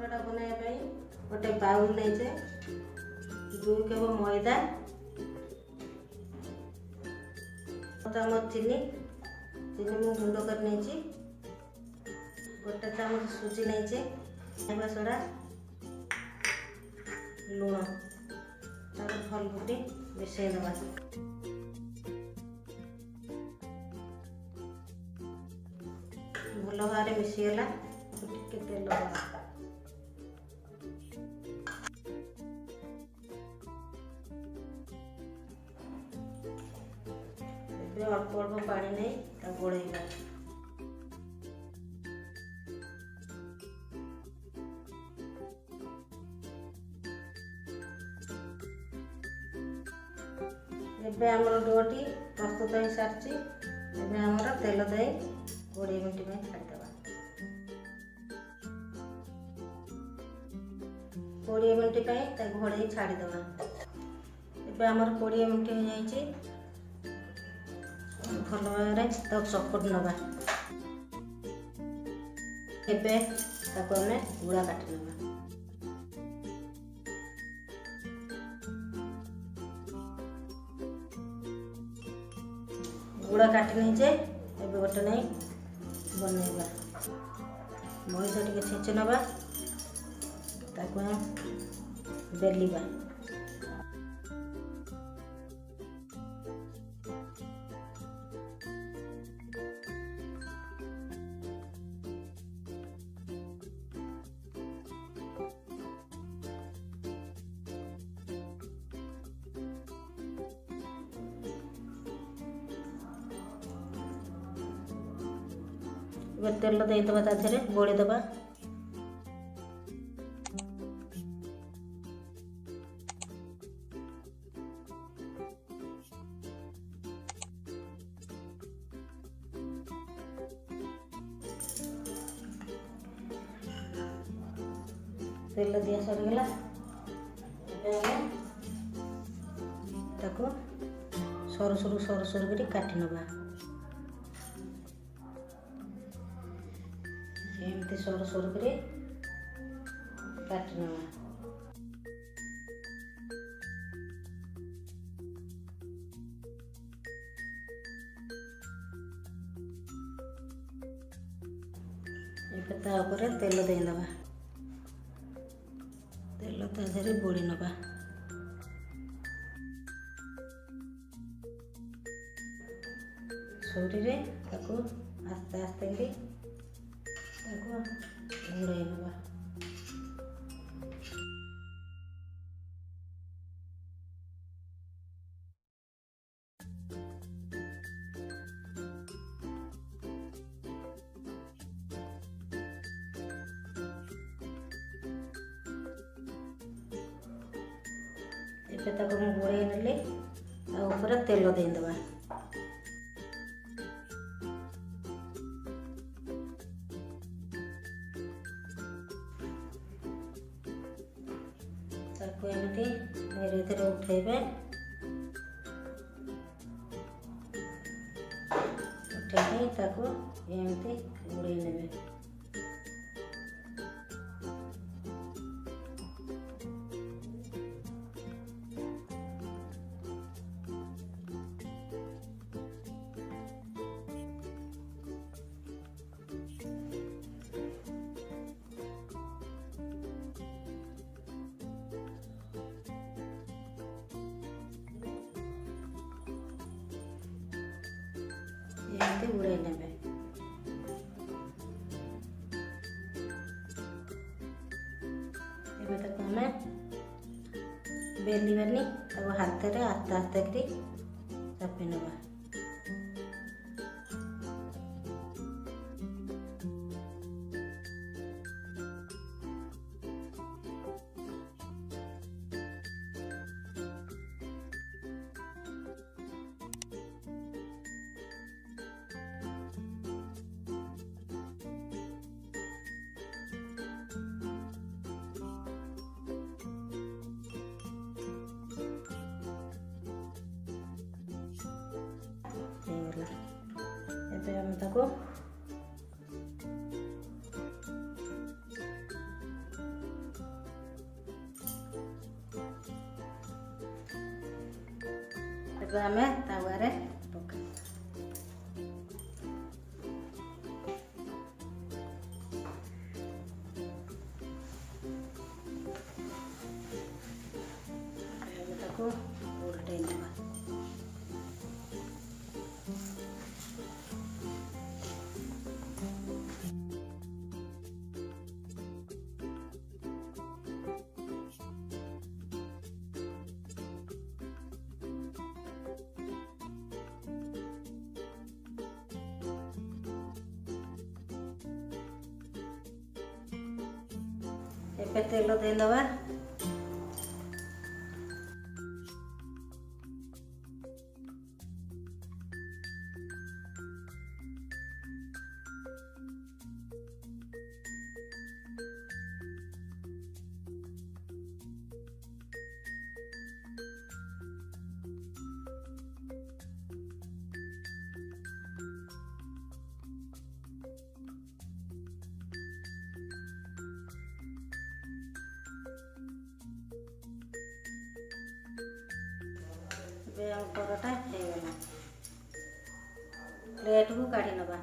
परठाटा बनाया गोटे बाउल नहीं 2 कप मैदा चामच चीनी मु गुंड कर नहीं गोटे चामच सुजी नहीं खाइबा सोडा लुण भल गोटे मिसई दबा भल भाव मिसीगला टे तेल अल्प अल्प पानी नहीं गोड़ेगा एबे हमर डोटी प्रस्तुत हो सारची एबे हमर तेल दे 20 मिनट में छाड़ देबा 20 मिनट पे ता घोड़े छाड़ देबा एबे हमर 20 मिनट हो जाई छी भल भाव तब चकट नवा एबे ताको हमें गुड़ा काट नवा गुड़ा काट नहीं जे एबे गोटे नहीं बनैबा मैदा टिके छेच नवा ताको बेलिबा तेल देदेबा ताधे गोड़ी दबा तेल दिया सरीगला सरू सरू सरू सरू कर काटी नवा एमती सरू सरू कर काटी नवा तेल देदेबा तेल ताधे बोड़ी नवा छुरी रे आस्ते आस्ते घोड़े नवा एबे घोड़े नेली ऊपर तेल देदेबा एमती धीरे धीरे उठेबे उठे ताको एमती गुड़े नेबे एमती गुड़े नेबे एबे ताको हमें बेलिबानी ताको हाथ रे आस्ते आस्ते करी चापी नवा हम ताको ଏବେ ଆମେ ତାୱାରେ ପକା ତାକୁ ଉଲଟେଇ ନେବା। ଏବେ ତେଲ ଦେଇଦେବା। ଏବେ ଆମ ପରଟା ହେଇଗଲା। ପ୍ଲେଟକୁ କାଢ଼ି ନେବା।